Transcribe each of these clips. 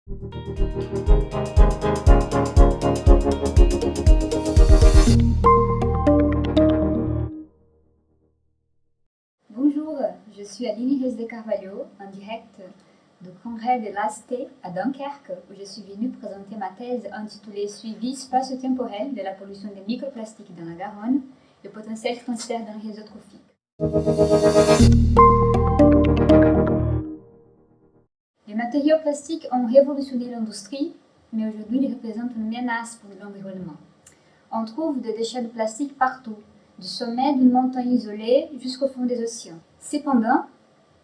Bonjour, je suis Aline Reis de Carvalho, en direct du congrès de l'AST à Dunkerque, où je suis venue présenter ma thèse intitulée Suivi spatio-temporel de la pollution des microplastiques dans la Garonne, le potentiel transfert d'un réseau trophique. Les matériaux plastiques ont révolutionné l'industrie, mais aujourd'hui ils représentent une menace pour l'environnement. On trouve des déchets de plastique partout, du sommet d'une montagne isolée jusqu'au fond des océans. Cependant,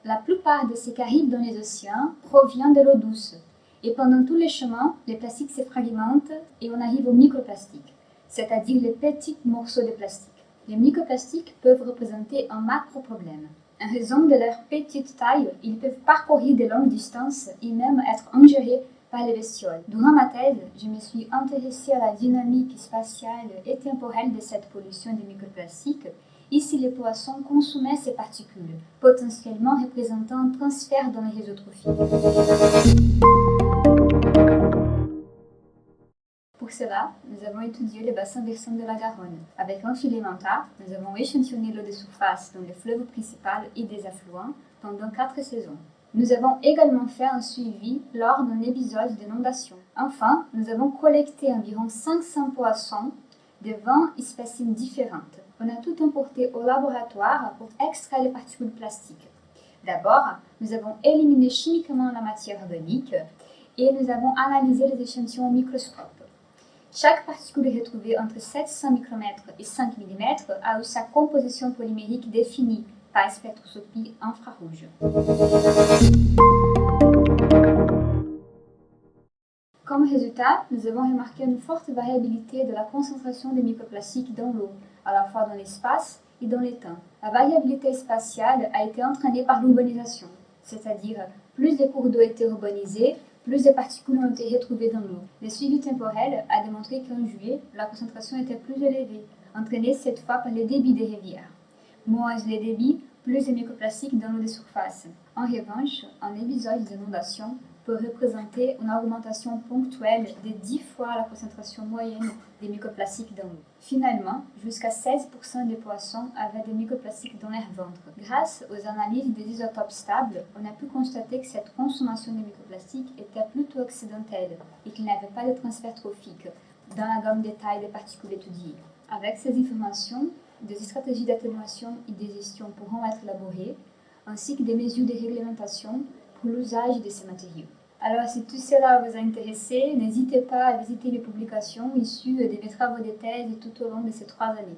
la plupart de ce qui arrive dans les océans provient de l'eau douce. Et pendant tous les chemins, les plastiques se fragmentent et on arrive aux microplastiques, c'est-à-dire les petits morceaux de plastique. Les microplastiques peuvent représenter un macro-problème. En raison de leur petite taille, ils peuvent parcourir de longues distances et même être ingérés par les bestioles. Durant ma thèse, je me suis intéressée à la dynamique spatiale et temporelle de cette pollution des microplastiques et si les poissons consommaient ces particules, potentiellement représentant un transfert dans les réseaux trophiques. Pour cela, nous avons étudié le bassin versant de la Garonne. Avec un filamenta, nous avons échantillonné l'eau de surface dans le fleuve principal et des affluents pendant 4 saisons. Nous avons également fait un suivi lors d'un épisode d'inondation. Enfin, nous avons collecté environ 500 poissons de 20 espèces différentes. On a tout importé au laboratoire pour extraire les particules plastiques. D'abord, nous avons éliminé chimiquement la matière organique et nous avons analysé les échantillons au microscope. Chaque particule retrouvée entre 700 micromètres et 5 mm a eu sa composition polymérique définie par spectroscopie infrarouge. Comme résultat, nous avons remarqué une forte variabilité de la concentration des microplastiques dans l'eau, à la fois dans l'espace et dans le temps. La variabilité spatiale a été entraînée par l'urbanisation, c'est-à-dire plus de cours d'eau étaient urbanisés, plus de particules ont été retrouvées dans l'eau. Le suivi temporel a démontré qu'en juillet, la concentration était plus élevée, entraînée cette fois par les débits des rivières. Moins les débits, plus de microplastiques dans l'eau de surface. En revanche, un épisode d'inondation peut représenter une augmentation ponctuelle de 10 fois la concentration moyenne des microplastiques dans l'eau. Finalement, jusqu'à 16% des poissons avaient des microplastiques dans leur ventre. Grâce aux analyses des isotopes stables, on a pu constater que cette consommation de microplastiques était plutôt accidentelle et qu'il n'y avait pas de transfert trophique dans la gamme de tailles des particules étudiées. Avec ces informations, des stratégies d'atténuation et de gestion pourront être élaborées, ainsi que des mesures de réglementation pour l'usage de ces matériaux. Alors, si tout cela vous a intéressé, n'hésitez pas à visiter les publications issues de mes travaux de thèse tout au long de ces 3 années.